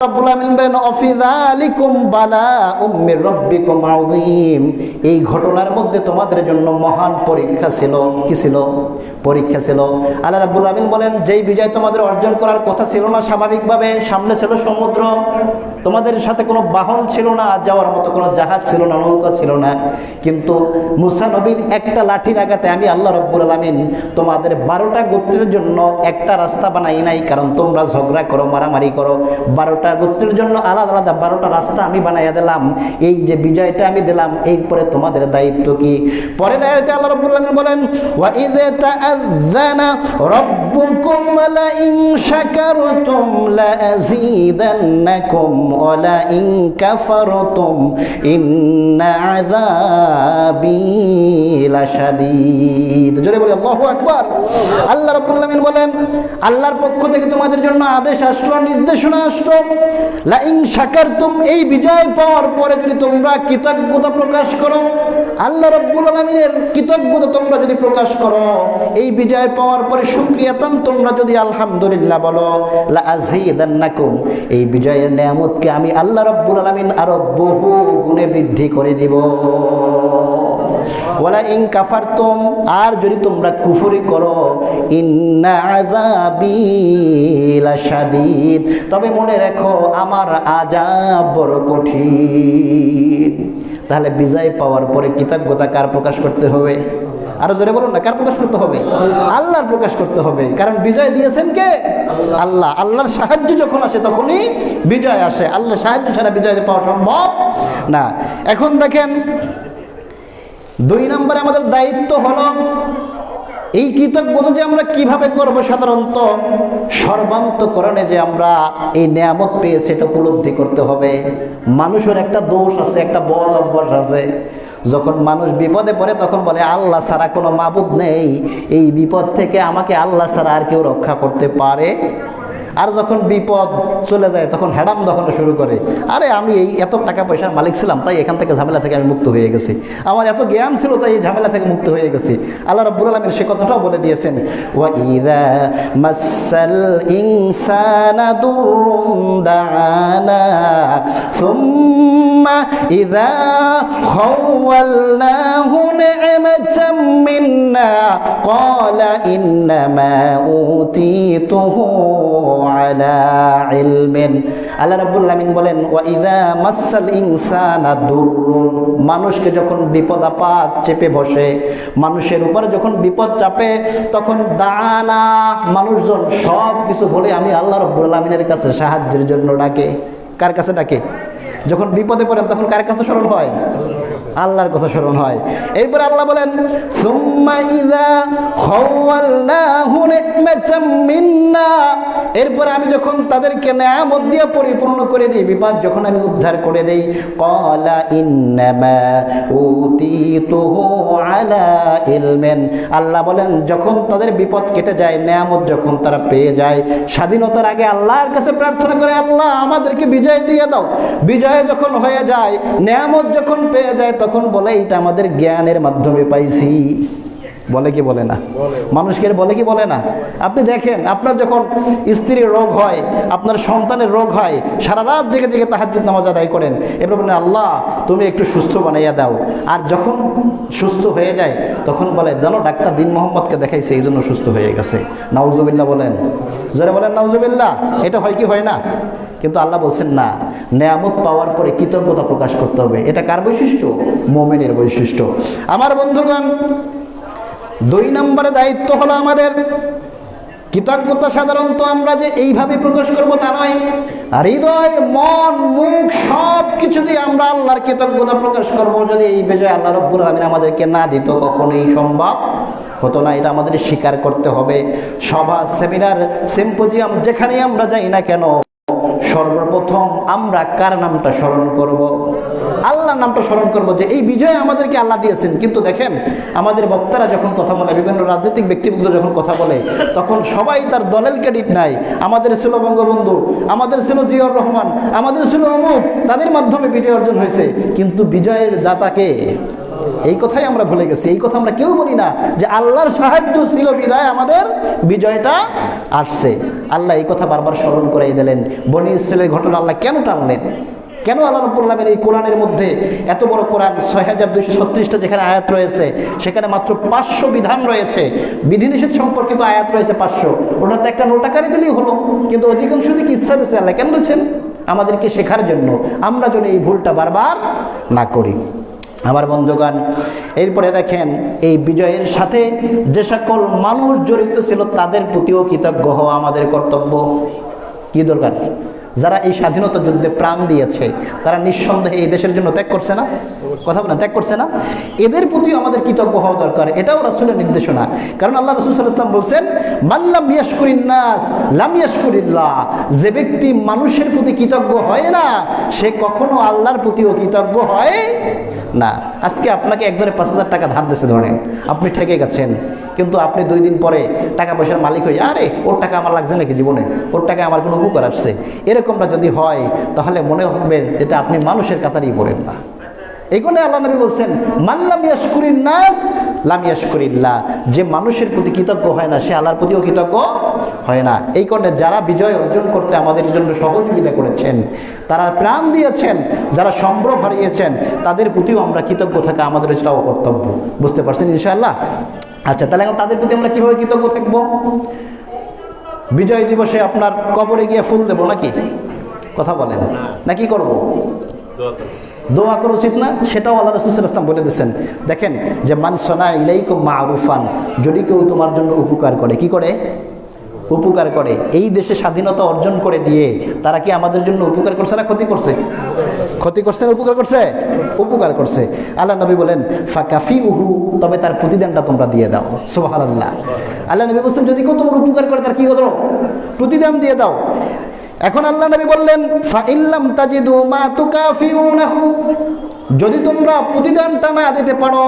রব্বুল আমিন বলেন অফি যালিকুম বালাউম মির রাব্বিকুম আযীম। এই ঘটনার মধ্যে তোমাদের জন্য মহান পরীক্ষা ছিল। কি ছিল? পরীক্ষা ছিল। আল্লাহ রাব্বুল আমিন বলেন যেই বিজয় তোমাদের অর্জন করার কথা ছিল না, স্বাভাবিকভাবে সামনে ছিল সমুদ্র, তোমাদের সাথে কোনো বাহন ছিল না, যাওয়ার মতো কোনো জাহাজ ছিল না, নৌকা ছিল না, কিন্তু মুসা নবীর একটা লাঠির আঘাতে আমি আল্লাহ রাব্বুল আমিন তোমাদের 12টা গোত্রের জন্য একটা রাস্তা বানাই নাই। কারণ তোমরা ঝগড়া করো, মারামারি করো, 12টা গোত্রের জন্য আলাদা আলাদা 12টা রাস্তা আমি বানাইয়া দিলাম। এই যে বিজয়টা আমি দিলাম, এরপরে তোমাদের দায়িত্ব কি? পরের আয়াতে আল্লাহ রাব্বুল আমিন বলেন ওয়া ইযা তাআযানা রাব্বুকুম লা ইন শাকারতুম লা আযীদান্নাকুম ওয়া লা ইন কাফারতুম ইন্না আযাবি লাশাদীদ। জোরে বলি আল্লাহু আকবার। আল্লাহ রাব্বুল আমিন বলেন আল্লাহর পক্ষ থেকে তোমাদের জন্য আদেশ আসলো, নির্দেশনা আসলো, লা ইন শাকারতুম, এই বিজয় পাওয়ার পরে যদি তোমরা কৃতজ্ঞতা প্রকাশ করো, আল্লাহ রাব্বুল আমিনের কৃতজ্ঞতা তোমরা যদি প্রকাশ করো, এই বিজয় পাওয়ার পরে শুকরিয়াতান তোমরা যদি আলহামদুলিল্লাহ বলো, লা আযীদান্নাকুম, এই বিজয়ের নিয়ামতকে আমি আল্লাহ রাব্বুল আমিন আরো বহু গুণে বৃদ্ধি করে দিব। ওয়ালা ইন কাফারতুম, আর যদি তোমরা কুফরি করো, ইন্না আযাবি লাশাদীদ, তবে মনে রেখো আমার আযাব বড় কঠিন। তাহলে বিজয় পাওয়ার পরে কৃতজ্ঞতা কার প্রকাশ করতে হবে? আরো জোরে বলুন না, কার প্রকাশ করতে হবে? আল্লাহর প্রকাশ করতে হবে। কারণ বিজয় দিয়েছেন কে? আল্লাহ। আল্লাহর সাহায্য যখন আসে তখনই বিজয় আসে, আল্লাহর সাহায্য ছাড়া বিজয় পাওয়া সম্ভব না। এখন দেখেন 2 নম্বরে আমাদের দায়িত্ব হলো এই কৃতজ্ঞতা যে আমরা কিভাবে করব। সাধারণত সর্বান্তকরণে যে আমরা এই নিয়ামত পেয়ে সেটা উপলব্ধি করতে হবে। মানুষের একটা দোষ আছে, একটা বদ অভ্যাস আছে, যখন মানুষ বিপদে পড়ে তখন বলে আল্লাহ ছাড়া কোনো মাবুদ নেই, এই বিপদ থেকে আমাকে আল্লাহ ছাড়া আর কেউ রক্ষা করতে পারে? আর যখন বিপদ চলে যায় তখন হ্যাডাম দেখানো শুরু করে, আরে আমি এই এত টাকা পয়সার মালিক ছিলাম, তাই এখান থেকে ঝামেলা থেকে আমি মুক্ত হয়ে গেছি, আমার এত জ্ঞান ছিল তাই এই ঝামেলা থেকে মুক্ত হয়ে গেছি। আল্লাহ রাব্বুল আলামিন সে কথাটাও বলে দিয়েছেন, ওয়া ইযা মাসাল ইনসানা দুররুন দাআনা সুম্মা ইযা খাওয়ালনাহু নি'মাতাম মিন্না ক্বালা ইন্নামা উতীতুহু আলা ইলমিন। আল্লাহ রাব্বুল আলামিন বলেন ওয়া ইযা মাসাল ইনসানা দুররুন, মানুষকে যখন বিপদ আপদ চেপে বসে, মানুষের উপরে যখন বিপদ চাপে, তখন দানা, মানুষজন সব কিছু বলে আমি আল্লাহ রাব্বুল আলামিনের কাছে সাহায্যের জন্য ডাকে। কার কাছে ডাকে? যখন বিপদে পড়েন তখন কার কাছে স্মরণ হয়? আল্লাহর কথা স্মরণ হয়। এরপর আল্লাহ বলেন সুম্মা ইযা খাওয়ালনাহু নি'মাতাম মিন্না, এরপর আমি যখন তাদেরকে নিয়ামত দিয়ে পরিপূর্ণ করে দিই, বিপদ যখন আমি উদ্ধার করে দেই, ক্বালা ইন্নামা উতীতুহু আলা ইলমিন, আল্লাহ বলেন যখন তাদের বিপদ কেটে যায়, নিয়ামত যখন তারা পেয়ে যায়, স্বাধীনতার আগে আল্লাহর কাছে প্রার্থনা করে আল্লাহ আমাদেরকে বিজয় দিয়ে দাও। বিজয় যখন হয়ে যায়, নিয়ামত যখন পেয়ে যায়, তখন বলে এটা আমাদের জ্ঞানের মাধ্যমে পাইছি। বলে কি বলে না? মানুষকে বলে কি বলে না? আপনি দেখেন আপনার যখন স্ত্রীর রোগ হয়, আপনার সন্তানের রোগ হয়, সারা রাত জেগে জেগে তাহাজ্জুদ নামাজ আদায় করেন, এরপর বলেন আল্লাহ তুমি একটু সুস্থ বানাইয়া দাও। আর যখন সুস্থ হয়ে যায় তখন বলে জানো ডাক্তার দিন মোহাম্মদকে দেখাইছে এই জন্য সুস্থ হয়ে গেছে। নাউজুবিল্লাহ বলেন, জোরে বলেন নাউজুবিল্লাহ। এটা হয় কি হয় না? কিন্তু আল্লাহ বলছেন না, নিয়ামত পাওয়ার পরে কৃতজ্ঞতা প্রকাশ করতে হবে। এটা কার বৈশিষ্ট্য? মুমিনের বৈশিষ্ট্য। আমার বন্ধুগণ, 2 নম্বরে দায়িত্ব হলো আমাদের কৃতজ্ঞতা। সাধারণত আমরা যে এইভাবে প্রকাশ করবো তা নয়, হৃদয়, মন, মুখ সব কিছু দিয়ে আমরা আল্লাহর কৃতজ্ঞতা প্রকাশ করব। যদি এই বিজয় আল্লাহ রাব্বুল আলামিন আমাদেরকে না দিত কখনোই সম্ভব হতো না। এটা আমাদের স্বীকার করতে হবে। সভা, সেমিনার, সিম্পোজিয়াম যেখানেই আমরা যাই না কেন, সর্বপ্রথম আমরা কার নামটা স্মরণ করব? আল্লাহর নামটা স্মরণ করব যে এই বিজয় আমাদেরকে আল্লাহ দিয়েছেন। কিন্তু দেখেন আমাদের বক্তারা যখন কথা বলে, বিভিন্ন রাজনৈতিক ব্যক্তিবর্গ যখন কথা বলে, তখন সবাই তার দলের ক্রেডিট নাই। আমাদের ছিল বঙ্গবন্ধু, আমাদের ছিল জিয়াউর রহমান, আমাদের ছিল অমুক, তাদের মাধ্যমে বিজয় অর্জন হয়েছে। কিন্তু বিজয়ের দাতাকে এই কথাই আমরা ভুলে গেছি। এই কথা আমরা কেউ বলি না যে আল্লাহর সাহায্য ছিল বিদায় আমাদের বিজয়টা আসছে। আল্লাহ এই কথা বারবার স্মরণ করাই দিলেন। বনী ইসরাইলের ঘটনা আল্লাহ কেন টানলেন? কেন আল্লাহ রাব্বুল আলামিন এই কোরআনের মধ্যে এত বড় কোরআন ৬২৩৬টা যেখানে আয়াত রয়েছে সেখানে মাত্র ৫০০ বিধান রয়েছে, বিধিনিষেধ সম্পর্কিত আয়াত রয়েছে ৫০০। ওটাতে একটা নোটাকারি দিলেই হলো, কিন্তু অধিকাংশ দিকে ইচ্ছা দিচ্ছে আল্লাহ কেন দিচ্ছেন? আমাদেরকে শেখার জন্য, আমরা যেন এই ভুলটা বারবার না করি। আমার বন্ধুগণ, এরপরে দেখেন এই বিজয়ের সাথে যে সকল মানুষ জড়িত ছিল তাদের প্রতিও কৃতজ্ঞ হওয়া আমাদের কর্তব্য। কি দরকার? যারা এই স্বাধীনতা যুদ্ধে প্রাণ দিয়েছে তারা নিঃসন্দেহে এই দেশের জন্য ত্যাগ করছে না? কথা বলেন, ত্যাগ করছে না? এদের প্রতিও আমাদের কৃতজ্ঞ হওয়া দরকার। এটাও রাসূলের নির্দেশনা। কারণ আল্লাহ রাসূল সাল্লাল্লাহু আলাইহি ওয়াসাল্লাম বলছেন, মান লাম ইয়াশকুরিন নাস লাম ইয়াশকুরিল্লাহ। যে ব্যক্তি মানুষের প্রতি কৃতজ্ঞ হয় না সে কখনো আল্লাহর প্রতিও কৃতজ্ঞ হয় না। আজকে আপনাকে একজনে ৫,০০০ টাকা ধার দিয়েছে, ধরেন আপনি ঠেকে গেছেন, কিন্তু আপনি 2 দিন পরে টাকা পয়সার মালিক হয়ে, আরে ওর টাকা আমার লাগছে নাকি জীবনে, ওর টাকা আমার কোনো উপকার আসছে, এরকমটা যদি হয় তাহলে মনে হবেন এটা আপনি মানুষের কাতারই পড়েন না। এই কারণে আল্লাহ নবী বলছেন, মান লাম ইয়াশকুরিন নাস লাম ইয়াশকুরিল্লাহ। যে মানুষের প্রতি কৃতজ্ঞ হয় না সে আল্লাহর প্রতিও কৃতজ্ঞ হয় না। এই কারণে যারা বিজয় অর্জন করতে আমাদের জন্য সহযোগিতা করেছেন, তারা প্রাণ দিয়েছেন, যারা সম্ভ্রম হারিয়েছেন, তাদের প্রতিও আমরা কৃতজ্ঞ থাকা আমাদের এটাও কর্তব্য। বুঝতে পারছেন ইনশাআল্লাহ? আচ্ছা, তাহলে তাদের প্রতি আমরা কিভাবে কৃতজ্ঞ থাকবো? বিজয় দিবসে আপনার কবরে গিয়ে ফুল দেবো নাকি? কথা বলেন, না কি করবো? দোয়া করা উচিত না? সেটাও আল্লাহ রাসূল সাল্লাল্লাহু আলাইহি ওয়াসাল্লাম বলে দিয়েছেন। দেখেন যে মান সানা ইলাইকুম মারুফান, যদি কেউ তোমার জন্য উপকার করে, কি করে? উপকার করে। এই দেশে স্বাধীনতা অর্জন করে দিয়ে তারা কি আমাদের জন্য উপকার করছে না ক্ষতি করছে? ক্ষতি করছে না উপকার করছে? উপকার করছে। আল্লাহ নবী বলেন ফাকাফিউহু, তবে তার প্রতিদানটা তোমরা দিয়ে দাও। সুবহানাল্লাহ। আল্লাহ নবী বলেন যদি কেউ তোমার উপকার করে তার কি করো? প্রতিদান দিয়ে দাও। এখন আল্লাহ নবী বললেন ফা ইল্লাম তাজিদু মা তুকাফিউনাহু, যদি তোমরা প্রতিদানটা না দিতে পারো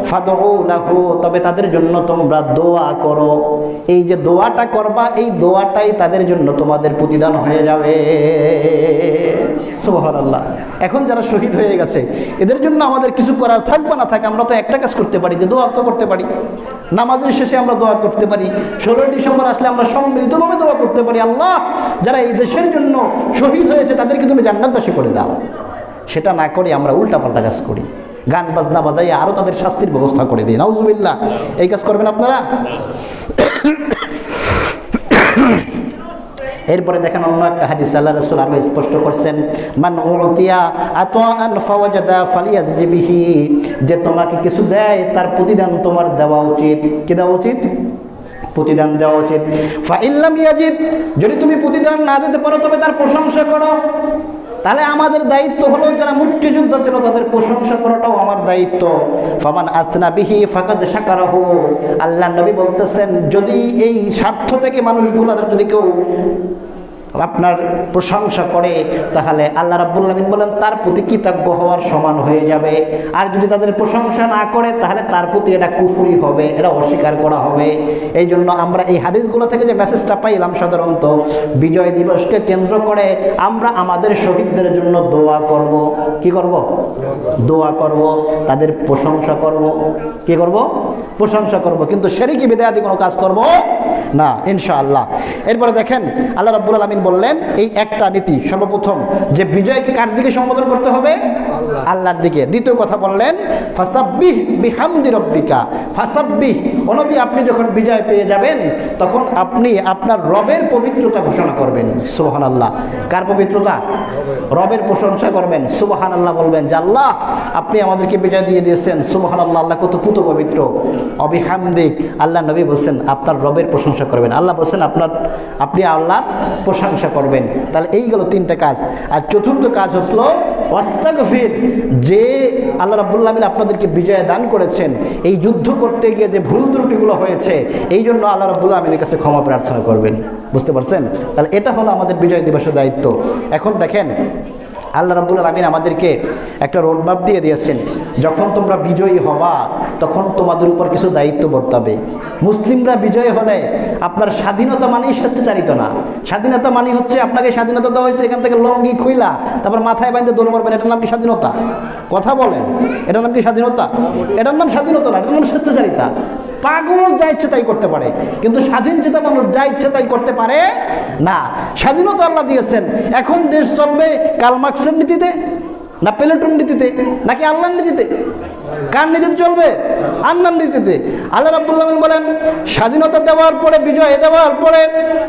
ফাদউ লাহু, তবে তাদের জন্য তোমরা দোয়া করো। এই যে দোয়াটা করবা, এই দোয়াটাই তাদের জন্য তোমাদের প্রতিদান হয়ে যাবে। সুবহানাল্লাহ। এখন যারা শহীদ হয়ে গেছে এদের জন্য আমাদের কিছু করার থাকবে না থাকে, আমরা তো একটা কাজ করতে পারি যে দোয়া তো করতে পারি। নামাজের শেষে আমরা দোয়া করতে পারি, 16 ডিসেম্বর আসলে আমরা সম্মিলিতভাবে দোয়া করতে পারি, আল্লাহ যারা এই দেশের জন্য শহীদ হয়েছে তাদেরকে তুমি জান্নাতবাসী করে দাও। সেটা না করে আমরা উল্টাপাল্টা কাজ করি, গান বাজনা বাজাই আরও তাদের শাস্তির ব্যবস্থা করে দিই। নাউজুবিল্লাহ। এই কাজ করবেন আপনারা? এরপরে দেখেন অন্য একটা হাদিস আল্লাহ রাসূল আরো স্পষ্ট করছেন, মান উতিয়া আতাআন ফাওয়াজাদা ফালিয়াজি বিহি, যে তোমাকে কিছু দেয় তার প্রতিদান তোমার দেওয়া উচিত। কি দেওয়া উচিত? প্রতিদান দেওয়া উচিত। ফা ইল্লাম ইয়াজিদ, যদি তুমি প্রতিদান না দিতে পারো তবে তার প্রশংসা করো। তাহলে আমাদের দায়িত্ব হলো যারা মুক্তিযোদ্ধা ছিল তাদের প্রশংসা করাটাও আমার দায়িত্ব। ফামান আসনা বিহি ফাকাদ শাকারাহু, আল্লাহ নবী বলতেছেন যদি এই স্বার্থ থেকে মানুষগুলোর যদি কেউ আপনার প্রশংসা করে তাহলে আল্লাহ রাব্বুল আলামিন বলেন তার প্রতি কৃতজ্ঞ হওয়ার সমান হয়ে যাবে। আর যদি তাদের প্রশংসা না করে তাহলে তার প্রতি এটা কুফরি হবে, এটা অস্বীকার করা হবে। এই জন্য আমরা এই হাদিসগুলো থেকে যে মেসেজটা পাইলাম, সাধারণত বিজয় দিবসকে কেন্দ্র করে আমরা আমাদের শহীদদের জন্য দোয়া করব। কি করব? দোয়া করব, তাদের প্রশংসা করব। কি করব? প্রশংসা করব, কিন্তু শিরকি বিদআতি কোনো কাজ করব না ইনশাআল্লাহ। এরপরে দেখেন আল্লাহ রাব্বুল আলামিন বললেন এই একটা নীতি, সর্বপ্রথম যে বিজয়কে কার দিকে সম্বোধন করতে হবে? আল্লাহর দিকে। দ্বিতীয় কথা বললেন ফাসাব্বিহ বিহামদি রাব্বিকা, ফাসাব্বিহ, ও নবী আপনি যখন বিজয় পেয়ে যাবেন তখন আপনি আপনার রবের পবিত্রতা ঘোষণা করবেন। সুবহানাল্লাহ। কার পবিত্রতা? রবের প্রশংসা করবেন, সুবহানাল্লাহ বলবেন যে আল্লাহ আপনি আমাদেরকে বিজয় দিয়ে দিয়েছেন, সুবহানাল্লাহ, আল্লাহ কত পুত পবিত্র। অবিহামদিক, আল্লাহ নবী বলছেন আপনার রবের প্রশংসা করবেন, আল্লাহ বলছেন আপনি আল্লাহর প্রশংসা করবেন। তাহলে এই গেল 3টা কাজ। আর চতুর্থ কাজ হলো ওয়াস্তাগফির, যে আল্লাহ রাব্বুল আলামিন আপনাদেরকে বিজয় দান করেছেন, এই যুদ্ধ করতে গিয়ে যে ভুল ত্রুটিগুলো হয়েছে এই জন্য আল্লাহ রাব্বুল আলামিনের কাছে ক্ষমা প্রার্থনা করবেন। বুঝতে পারছেন? তাহলে এটা হলো আমাদের বিজয় দিবসের দায়িত্ব। এখন দেখেন আল্লাহ রাব্বুল আলামিন আমাদেরকে একটা রোডম্যাপ দিয়ে দিয়েছেন। যখন তোমরা বিজয়ী হবা তখন তোমাদের উপর কিছু দায়িত্ব বর্তাবে। মুসলিমরা বিজয়ী হলে আপনার স্বাধীনতা মানেই স্বেচ্ছাচারিত না। স্বাধীনতা মানে হচ্ছে আপনাকে স্বাধীনতা দেওয়া হয়েছে, এখান থেকে লঙ্গি খুইলা তারপর মাথায় বাঁধতে দৌড় মারবেন, এটার নাম কি স্বাধীনতা? কথা বলেন, এটার নাম কি স্বাধীনতা? এটার নাম স্বাধীনতা না, এটার নাম স্বেচ্ছাচারিতা। পাগল যা ইচ্ছে তাই করতে পারে, কিন্তু স্বাধীন চেতা মানুষ যা ইচ্ছে তাই করতে পারে না। স্বাধীনতা আল্লাহ দিয়েছেন। এখন দেশ চলবে কার্ল মার্কসের নীতিতে না প্লেটোর নীতিতে নাকি আল্লাহর নীতিতে? কার নীতিতে চলবে? আল্লাহর নীতিতে। আল্লাহ রাব্বুল আলামিন বলেন, স্বাধীনতা দেওয়ার পরে, বিজয় দেওয়ার পরে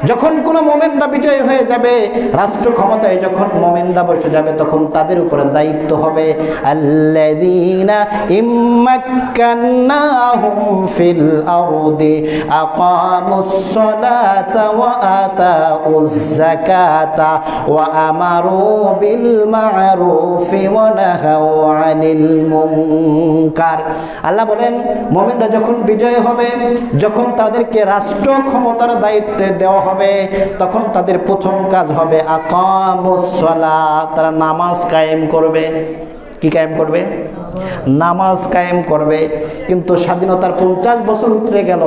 যখন কোনো মুমিনরা বিজয় হয়ে যাবে, রাষ্ট্র ক্ষমতায় যখন মুমিনরা বসে যাবে, তখন তাদের উপরে দায়িত্ব হবে আল্লাযীনা ইম্মাক্কান্নাহুম ফিল আরদি আকামুস সালাতা ওয়া আতাউয যাকাতা ওয়া আমারু বিল মা'রুফি ওয়া নাহাউ আনিল মুনকার। আল্লাহ বলেন, মুমিনরা যখন বিজয় হবে, যখন তাদেরকে রাষ্ট্র ক্ষমতার দায়িত্ব দেওয়া হবে, তখন তাদের প্রথম কাজ হবে আকামুস সালাত, তারা নামাজ কায়েম করবে। কি কায়েম করবে? নামাজ কায়েম করবে। কিন্তু স্বাধীনতার 50 বছর উতরে গেল,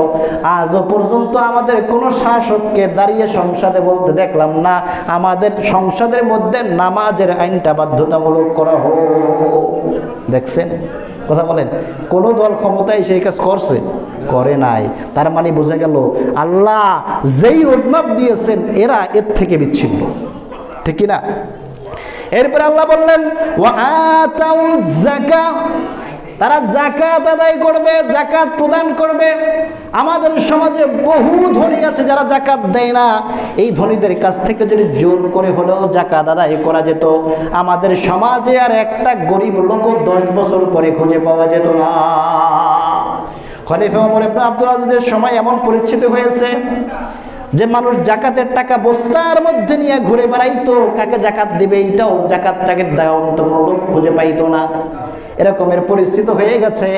আজও পর্যন্ত আমাদের কোনো শাসককে দাঁড়িয়ে সংসদে বলতে দেখলাম না আমাদের সংসদের মধ্যে নামাজের আইনটা বাধ্যতামূলক করা হোক। দেখছেন? কথা বলেন, কোন দল ক্ষমতায় সেই কাজ করছে? করে নাই। তার মানে বোঝা গেল আল্লাহ যেই রোডম্যাপ দিয়েছেন এরা এর থেকে বিচ্ছিন্ন, ঠিক কি না? এরপর আল্লাহ বললেন ওয়া আতাউয যাকাত, তারা যাকাত আদায় করবে, যাকাত প্রদান করবে। আমাদের সমাজে বহু ধনী আছে যারা যাকাত দেয় না। এই ধনীদের কাছ থেকে যদি জোর করে হলেও যাকাত আদায় করা যেত, আমাদের সমাজে আর একটা গরিব লোক 10 বছর পরে খুঁজে পাওয়া যেত না। খলিফা ওমর ইবনে আব্দুল আজিজের সময় এমন পরিস্থিতি হয়েছে যে মানুষ যাকাতের টাকা বস্তার মধ্যে নিয়ে ঘুরে বেড়াইতো, কাকে যাকাত দিবে এইটাও যাকাতটাকে দেওয়ার মতো কোনো লোক খুঁজে পাইতো না। এরকমের পরিস্থিতি হয়ে গেছে,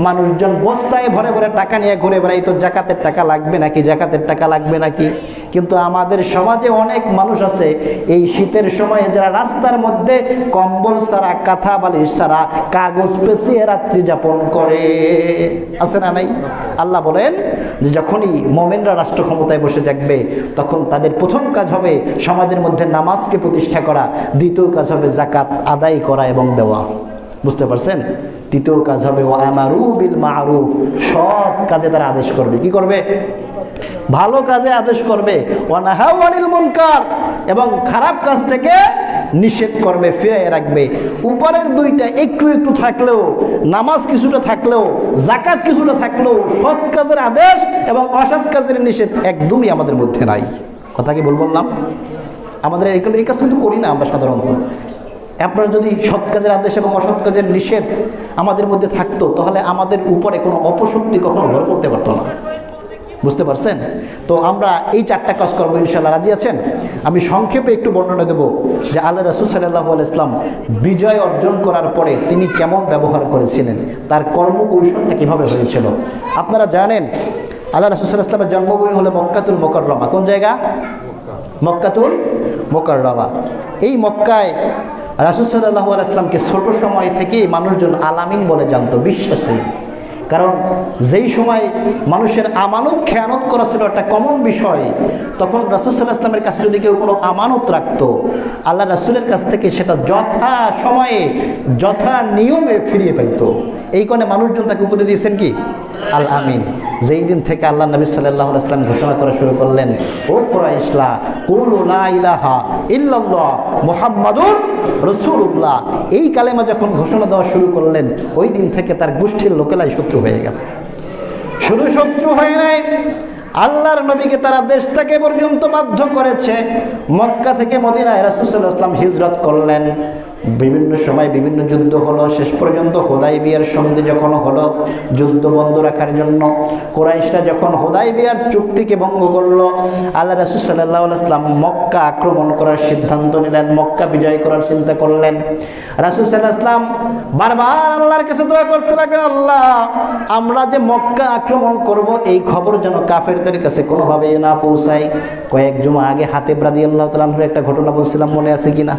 মানুষজন বস্তায় ভরে ভরে টাকা নিয়ে ঘুরে বেড়াইতো, যাকাতের টাকা লাগবে নাকি, যাকাতের টাকা লাগবে নাকি। কিন্তু আমাদের সমাজে অনেক মানুষ আছে এই শীতের সময়ে যারা রাস্তার মধ্যে কম্বল ছাড়া, কাঁথা বালিশ ছাড়া, কাগজ পেঁচিয়ে রাত্রি যাপন করে, আছে না নাই? আল্লাহ বলেন যে যখনই মুমিনরা রাষ্ট্র ক্ষমতায় বসে যাবে, তখন তাদের প্রথম কাজ হবে সমাজের মধ্যে নামাজকে প্রতিষ্ঠা করা, দ্বিতীয় কাজ হবে যাকাত আদায় করা এবং দেওয়া। বুঝতে পারছেন? তৃতীয় কাজ হবে ওয়া আমারু বিল মা'রুফ, সৎ কাজে তারা আদেশ করবে। কি করবে? ভালো কাজে আদেশ করবে। ওয়া নাহাউ আনিল মুনকার, এবং খারাপ কাজ থেকে নিষেধ করবে, ফিরিয়ে রাখবে। উপরের দুইটা একটু একটু থাকলেও, নামাজ কিছুটা থাকলেও, যাকাত কিছুটা থাকলেও, সৎ কাজের আদেশ এবং অসৎ কাজের নিষেধ একদমই আমাদের মধ্যে নাই। কথা কি বললাম? আমাদের এই কাজ কিন্তু করি না আমরা সাধারণত। আপনারা যদি সৎ কাজের আদেশ এবং অসৎ কাজের নিষেধ আমাদের মধ্যে থাকতো, তাহলে আমাদের উপরে কোনো অপশক্তি কখনো ভর করতে পারতো না। বুঝতে পারছেন? তো আমরা এই 4টা কাজ করবো, ইনশাআল্লাহ। রাজি আছেন? আমি সংক্ষেপে একটু বর্ণনা দেব যে আল্লাহ রাসূল সাল্লাল্লাহু আলাইহি ওয়াসাল্লাম বিজয় অর্জন করার পরে তিনি কেমন ব্যবহার করেছিলেন, তার কর্মকৌশলটা কীভাবে হয়েছিল। আপনারা জানেন আল্লাহ রাসূল সাল্লাল্লাহু আলাইহি ওয়াসাল্লামের জন্মভূমি হলো মক্কাতুল মুকাররমা। কোন জায়গা? মক্কাতুল মুকাররমা। এই মক্কায় রাসূল সাল্লাল্লাহু আলাইহি ওয়াসাল্লামকে ছোট সময় থেকেই মানুষজন আলামিন বলে জানতো, বিশ্বাসী। কারণ যেই সময় মানুষের আমানত খেয়ানত করা ছিল একটা কমন বিষয়, তখন রাসূল সাল্লাল্লাহু আলাইহি ওয়াসাল্লামের কাছে যদি কেউ কোনো আমানত রাখতো, আল্লাহ রাসূলের কাছ থেকে সেটা যথা সময়ে যথা নিয়মে ফিরিয়ে পাইতো। এই কারণে মানুষজন তাকে উপদেশ দিয়েছেন কি? আল আমিন। যেই দিন থেকে আল্লাহ নবী সাল্লাল্লাহু আলাইহি ওয়াসাল্লাম ঘোষণা করা শুরু করলেন, ও কুরাইশরা, কুলু লা ইলাহা ইল্লাল্লাহ মুহাম্মাদুর রাসূলুল্লাহ, এই কালেমা যখন ঘোষণা দেওয়া শুরু করলেন, ওই দিন থেকে তার গোষ্ঠীর লোকেলাই শত্রু হয়ে গেল। শুধু শত্রু হয়ে নাই, আল্লাহর নবীকে তারা দেশ থেকে পর্যন্ত বাধ্য করেছে। মক্কা থেকে মদিনায় রাসূল সাল্লাল্লাহু আলাইহি ওয়াসাল্লাম হিজরত করলেন। বিভিন্ন সময় বিভিন্ন যুদ্ধ হলো, শেষ পর্যন্ত হুদায়বিয়ার সন্ধি যখন হলো যুদ্ধ বন্ধ রাখার জন্য, কুরাইশরা যখন হুদায়বিয়ার চুক্তিকে ভঙ্গ করলো, আল্লাহ রাসূল সাল্লাল্লাহু আলাইহি ওয়াসাল্লাম মক্কা আক্রমণ করার সিদ্ধান্ত নিলেন, মক্কা বিজয় করার চিন্তা করলেন। রাসূল সাল্লাল্লাহু আলাইহি ওয়াসাল্লাম বারবার আল্লাহর কাছে দোয়া করতে লাগলেন, আল্লাহ, আমরা যে মক্কা আক্রমণ করব এই খবর যেন কাফেরদের কাছে কোনোভাবে না পৌঁছায়। কয়েক জুমা আগে হাতেব রাদিয়াল্লাহু তাআলা আনহুর একটা ঘটনা বলছিলাম, মনে আছে কিনা?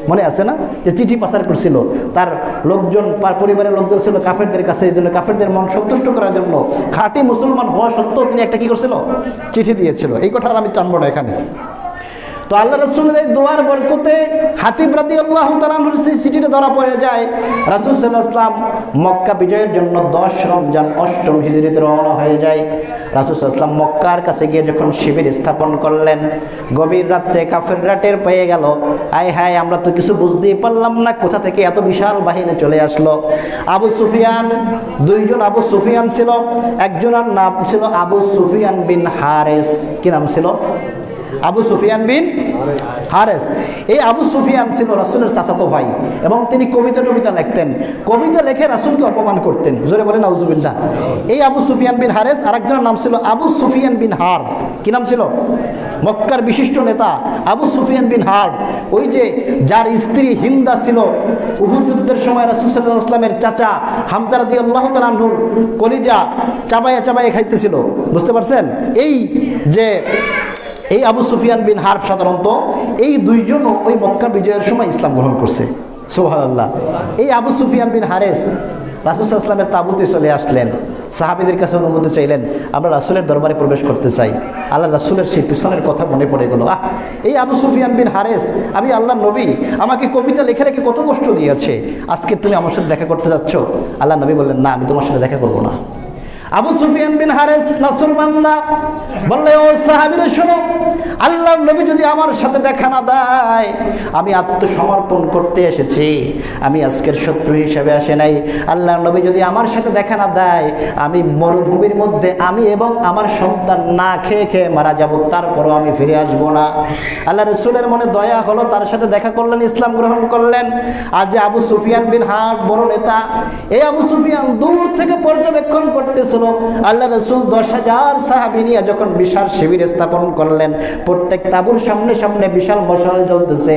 মনে আছে না, যে চিঠি পাচার করছিল, তার লোকজন, পরিবারের লোকজন ছিল কাফেরদের কাছে, এই জন্য কাফেরদের মন সন্তুষ্ট করার জন্য খাঁটি মুসলমান হওয়া সত্ত্বেও তিনি একটা কি করছিল, চিঠি দিয়েছিল। এই কথাটা আমি টানবো না এখানে। তো আল্লাহ রাসূলের এই দোয়ার বরকতে হাতিব রাদিয়াল্লাহু তাআলা আনহুর সেই চিঠিটা ধরা পড়ে যায়। রাসূল সাল্লাল্লাহু আলাইহি ওয়াসাল্লাম মক্কা বিজয়ের জন্য 10 রমজান 8ম হিজরিতে রওনা হয়ে যায়। রাসূল সাল্লাল্লাহু আলাইহি ওয়াসাল্লাম মক্কার কাছে গিয়ে যখন শিবির স্থাপন করলেন, গভীর রাত্রে কাফেররা টের পেয়ে গেল, আয় হায় আমরা তো কিছু বুঝতেই পারলাম না কোথা থেকে এত বিশাল বাহিনী চলে আসলো। আবু সুফিয়ান, দুইজন আবু সুফিয়ান ছিল, একজনের নাম ছিল আবু সুফিয়ান বিন হারেস। কি নাম ছিল? আবু সুফিয়ান বিন হারেস। এই আবু সুফিয়ান ছিল রাসূলের চাচাতো ভাই এবং তিনি কবিতা লিখতেন, কবিতা লিখে রাসূলকে অপমান করতেন। জোরে বলেন নাউজুবিল্লাহ। এই আবু সুফিয়ান বিন হারেস, আরেকজনের নাম ছিল আবু সুফিয়ান বিন হার্ব। কি নাম ছিল? মক্কার বিশিষ্ট নেতা আবু সুফিয়ান বিন হার্ব, ওই যে যার স্ত্রী হিন্দা ছিল উহুদ যুদ্ধের সময় রাসূল সাল্লাল্লাহু আলাইহি ওয়াসাল্লামের চাচা হামজা রাদিয়াল্লাহু তাআলা আনহুর কলিজা চাবায়া খাইতেছিল। বুঝতে পারছেন? এই আবু সুফিয়ান বিন হার্ব সাধারণত এই দুইজনও ওই মক্কা বিজয়ের সময় ইসলাম গ্রহণ করছে। সুবহানাল্লাহ। এই আবু সুফিয়ান বিন হারেস রাসূল সাল্লাল্লাহু আলাইহি ওয়াসাল্লামের তাঁবুতে চলে আসলেন, সাহাবীদের কাছে অনুমতি চাইলেন, আমরা রাসূলের দরবারে প্রবেশ করতে চাই। আল্লাহ রাসূলের সেই পিছনের কথা মনে পড়ে গেল, এই আবু সুফিয়ান বিন হারেস, আমি আল্লাহর নবী, আমাকে কবিতা লিখে রেখে কত কষ্ট দিয়েছে, আজকে তুমি আমার সাথে দেখা করতে যাচ্ছ? আল্লাহ নবী বললেন, না, আমি তোমার সাথে দেখা করব না। আবু সুফিয়ান বিন হারেস নাসরবান্দা বললে, ও সাহাবীরা শোনো, আল্লাহর নবী যদি আমার সাথে দেখা না দেয়, আমি আত্মসমর্পণ করতে এসেছি, আমি আজকের শত্রু হিসেবে আসে নাই। আল্লাহর নবী যদি আমার সাথে দেখা না দেয়, আমি মরুভূমির মধ্যে আমি এবং আমার সন্তান না খেয়ে মারা যাব, তারপরও আমি ফিরে আসবো না। আল্লাহ রাসূলের মনে দয়া হলো, তার সাথে দেখা করলেন, ইসলাম গ্রহণ করলেন। আর যে আবু সুফিয়ান বিন হার্ব বড় নেতা, এই আবু সুফিয়ান দূর থেকে পর্যবেক্ষণ করতেছিল। আল্লাহ রাসূল 10,000 সাহাবী নিয়ে যখন বিশাল শিবির স্থাপন করলেন, প্রত্যেক তাঁবুর সামনে সামনে বিশাল মশাল জ্বলতেছে,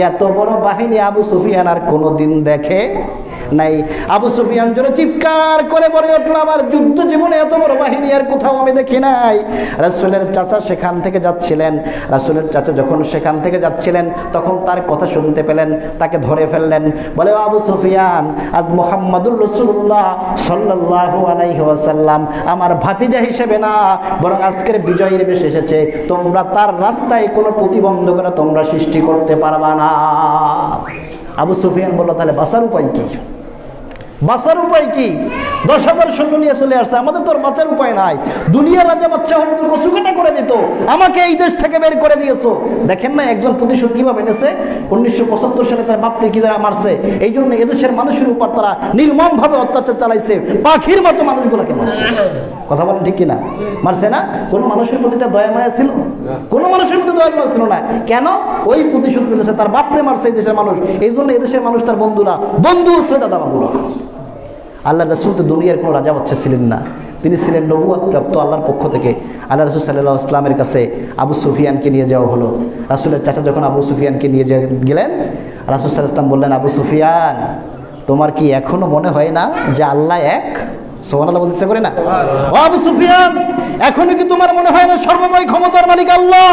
এত বড় বাহিনী আবু সুফিয়ান আর কোনোদিন দেখে নাই। আবু সুফিয়ান জোরে চিৎকার করে বলে উঠল, আমার যুদ্ধ জীবনে এত বড় বাহিনী আর কোথাও আমি দেখি নাই। রাসূলের চাচা সেখান থেকে যাচ্ছিলেন, রাসূলের চাচা যখন সেখান থেকে যাচ্ছিলেন তখন তার কথা শুনতে পেলেন, তাকে ধরে ফেললেন, বলে, আবু সুফিয়ান, আজ মুহাম্মাদুর রাসূলুল্লাহ সাল্লাল্লাহু আলাইহি ওয়াসাল্লাম আমার ভাতিজা হিসেবে না, বরং আজকের বিজয়ের বেশে এসেছে, তোমরা তার রাস্তায় কোনো প্রতিবন্ধকতা তোমরা সৃষ্টি করতে পারবা না। আবু সুফিয়ান বলল, তাহলে বাঁচার উপায় কি? বাঁচার উপায় কি? 10,000 সৈন্য নিয়ে চলে আসছে, আমাদের তো বাঁচার উপায় নাই। দুনিয়ার রাজা বাচ্চা হলে তো কচুকাটা করে দিত, আমাকে এই দেশ থেকে বের করে দিয়েছো। দেখেন না একজন প্রতিশোধ কিভাবে এনেছে? 1975 সালে তার বাপরে কি যারা মারছে, এই জন্য এদেশের মানুষের উপর তারা নির্মমভাবে অত্যাচার চালাইছে, পাখির মতো মানুষগুলোকে মারছে। কথা বলেন ঠিক কিনা? মারছে না? কোনো মানুষের প্রতি তার দয়া মায়া ছিল? কোনো মানুষের প্রতি দয়া মায়া ছিল না। কেন? ওই প্রতিশোধ নিয়েছে, তার বাপরে মারছে এই দেশের মানুষ, এই জন্য এদেশের মানুষ তার বন্ধুরা, বন্ধু হচ্ছে দাদা বাবুরা। আল্লাহ রাসূল তো দুনিয়ার কোনো রাজা বাচ্চা ছিলেন না, তিনি ছিলেন নবুয়ত প্রাপ্ত আল্লাহর পক্ষ থেকে। আল্লাহ রাসূল সাল্লাল্লাহু আলাইহি ওয়াসাল্লামের কাছে আবু সুফিয়ানকে নিয়ে যাওয়া হলো। রাসূলের চাচা যখন আবু সুফিয়ানকে নিয়ে গেলেন, রাসূল সাল্লাল্লাহু আলাইহি ওয়াসাল্লাম বললেন, আবু সুফিয়ান, তোমার কি এখনো মনে হয় না যে আল্লাহ এক? সুবহানাল্লাহ বলতে ইচ্ছা করে না? ও আবু সুফিয়ান, এখনো কি তোমার মনে হয় না সর্বময় ক্ষমতার মালিক আল্লাহ?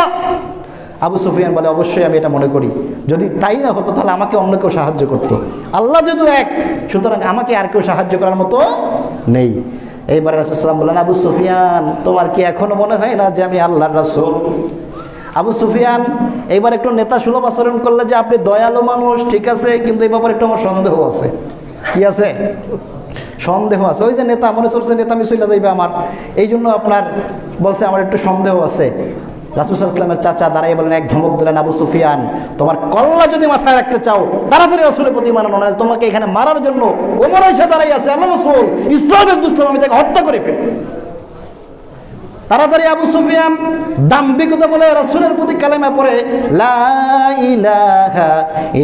আবু সুফিয়ান বলে, অবশ্যই আমি এটা মনে করি, যদি তাই না হতো তাহলে আমাকে অন্য কেউ সাহায্য করতো। আল্লাহ যেহেতু এক, সুতরাং আমাকে আর কেউ সাহায্য করার মতো নেই। এইবার রাসূল সাল্লাল্লাহু আলাইহি ওয়াসাল্লাম বললেন, আবু সুফিয়ান, তোমার কি এখনো মনে হয় না যে আমি আল্লাহর রাসূল? আবু সুফিয়ান এইবার একটু নেতা সুলভ আচরণ করলে, যে আপনি দয়ালু মানুষ, ঠিক আছে, কিন্তু এই ব্যাপারে একটু আমার সন্দেহ আছে। কি আছে? সন্দেহ আছে। ওই যে নেতা মনে করছে নেতা আমি চলে যাইবে আমার, এই জন্য আপনার বলছে আমার একটু সন্দেহ আছে। রাসূল সাল্লাল্লাহু আলাইহি ওয়াসাল্লামের চাচা দাঁড়িয়ে বলেন, এক ধমক দিলেন, আবু সুফিয়ান, তোমার কল্লা যদি মাথায় রাখতে চাও তাড়াতাড়ি রাসূলের প্রতি মানো, না তোমাকে এখানে মারার জন্য ওমর এসে দাঁড়িয়ে আছে, আল্লাহ রাসূল ইসলামের দুশমন, আমি তাকে হত্যা করে ফেলি। তাড়াতাড়ি আবু সুফিয়ান দাম্ভিকতা বলে রাসূলের প্রতি কালেমা পড়ে, লা ইলাহা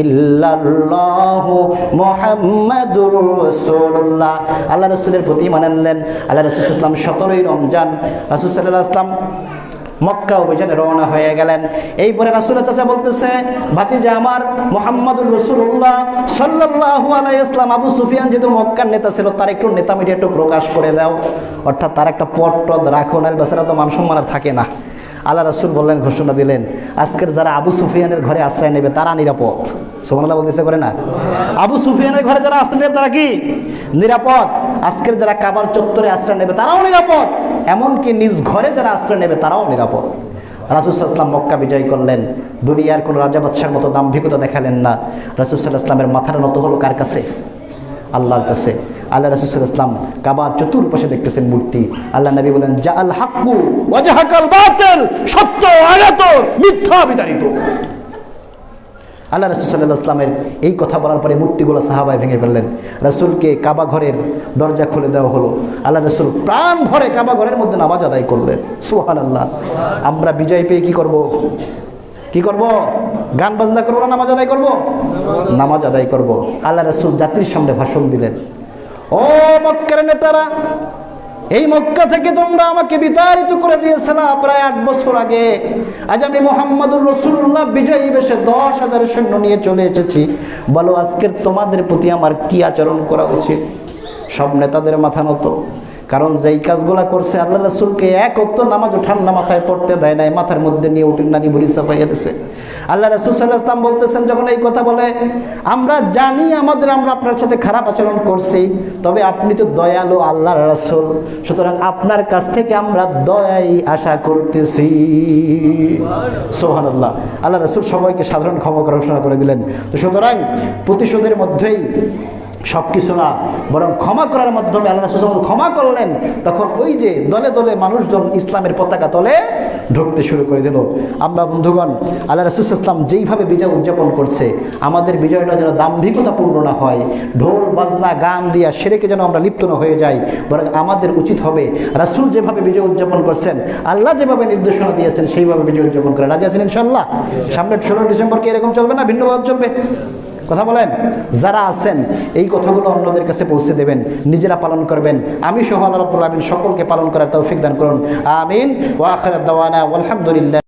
ইল্লাল্লাহু মুহাম্মাদুর রাসূলুল্লাহ, আল্লাহ রাসূলের প্রতি ঈমান আনলেন। আল্লাহ রাসূল সাল্লাল্লাহু আলাইহি ওয়াসাল্লাম 17 রমজান রাসূল সাল্লাল্লাহু আলাইহি ওয়াসাল্লাম মক্কা অভিযানে রওনা হয়ে গেলেন। এইপরে রাসূলের চাচা বলতেছে, ভাতিজা আমার মুহাম্মাদুর রাসূলুল্লাহ সাল্লাল্লাহু আলাইহি ওয়াসাল্লাম, আবু সুফিয়ান যেহেতু মক্কার নেতা ছিল, তার একটু নেতামিটি একটু প্রকাশ করে দাও, অর্থাৎ তার একটা পট্টদ রাখো, না বেচারা তো মান সম্মান আর থাকে না। আল্লাহ রাসূল বললেন, ঘোষণা দিলেন, আজকের যারা আবু সুফিয়ানের ঘরে আশ্রয় নেবে তারা নিরাপদ। সুবহানাল্লাহ বলতেছে করে না? আবু সুফিয়ানের ঘরে যারা আশ্রয় নেবে তারা কি নিরাপদ? আজকের যারা কাবার চত্বরে আশ্রয় নেবে তারাও নিরাপদ, এমনকি নিজ ঘরে যারা আশ্রয় নেবে তারাও নিরাপদ। রাসূল সাল্লাল্লাহু আলাইহি ওয়াসাল্লাম মক্কা বিজয় করলেন, দুনিয়ার কোনো রাজা বাদশার মতো দাম্ভিকতা দেখালেন না। রাসূল সাল্লাল্লাহু আলাইহি ওয়াসাল্লামের মাথার নত হলো কার কাছে? আল্লাহর কাছে। আল্লাহ রাসূল সাল্লাল্লাহু আলাইহি ওয়াসাল্লাম কাবার চতুর্পাশে দেখতেছেন মূর্তি। আল্লাহ নবী বলেন, জাআল হাক্কু ওয়া জাহাকাল বাতিল, সত্য আয়াত মিথ্যা বিতাড়িত। আল্লাহ রাসূল সাল্লাল্লাহু আলাইহি ওয়াসাল্লামের এই কথা বলার পরে মূর্তিগুলো সাহাবায়ে ভেঙে ফেললেন। রাসূলকে কাবা ঘরের দরজা খুলে দেওয়া হলো। আল্লাহ রাসূল প্রাণ ভরে কাবা ঘরের মধ্যে নামাজ আদায় করলেন। সুবহানাল্লাহ। আমরা বিজয় পেয়ে কি করব? কি করব? গান বাজনা করবো না নামাজ আদায় করব? নামাজ আদায় করব। আল্লাহ রাসূল জাতির সামনে ভাষণ দিলেন, ও মক্কার নেতারা, এই মক্কা থেকে তোমরা আমাকে বিতাড়িত করে দিয়েছিল প্রায় 8 বছর আগে। আজ আমি মুহাম্মদুর রাসূলুল্লাহ বিজয়ী বেশে 10,000 সৈন্য নিয়ে চলে এসেছি। বলো আজকের তোমাদের প্রতি আমার কি আচরণ করা উচিত? সব নেতাদের মাথা নত, কারণ যেই কাজগুলা করছে আল্লাহ রাসূলকে এক ওয়াক্ত নামাজ ঠান্ডা মাথায় পড়তে দেয় নাই, মাথার মধ্যে নিয়ে উঠেন নানি বুড়ি চাপাইয়া দিয়েছে। আল্লাহ রাসূল সাল্লাল্লাহু আলাইহি ওয়াসাল্লাম বলতেছেন যখন এই কথা বলে, আমরা জানি আমরা আপনার সাথে খারাপ আচরণ করছি, তবে আপনি তো দয়ালু আল্লাহর রাসূল, সুতরাং আপনার কাছ থেকে আমরা দয়াই আশা করতেছি। সুবহানাল্লাহ। আল্লাহ রাসূল সবাইকে সাধারণ ক্ষমা ঘোষণা করে দিলেন। তো সুতরাং প্রতিশোধের মধ্যেই সব কিছু না, বরং ক্ষমা করার মাধ্যমে আল্লাহ রাসূল যখন ক্ষমা করলেন, তখন ওই যে দলে দলে মানুষজন ইসলামের পতাকা তলে ঢুকতে শুরু করে দিল। আমরা বন্ধুগণ, আল্লাহ রাসূল সাল্লাল্লাহু আলাইহি ওয়াসাল্লাম যেইভাবে বিজয় উদযাপন করছে, আমাদের বিজয়টা যেন দাম্ভিকতাপূর্ণ না হয়, ঢোল বাজনা গান দিয়া শিরকে যেন আমরা লিপ্ত না হয়ে যাই, বরং আমাদের উচিত হবে রাসূল যেভাবে বিজয় উদযাপন করছেন, আল্লাহ যেভাবে নির্দেশনা দিয়েছেন সেইভাবে বিজয় উদযাপন করে। রাজি আছেন ইনশাআল্লাহ? সামনে 16 ডিসেম্বর কি এরকম চলবে না ভিন্নভাবে চলবে? কথা বলেন। যারা আছেন এই কথাগুলো অন্যদের কাছে পৌঁছে দেবেন, নিজেরা পালন করবেন। আমি সহ আল্লাহ রাব্বুল আলামিন সকলকে পালন করার তৌফিক দান করুন। আমিন। ওয়া আখিরু দাওয়ানা আলহামদুলিল্লাহ।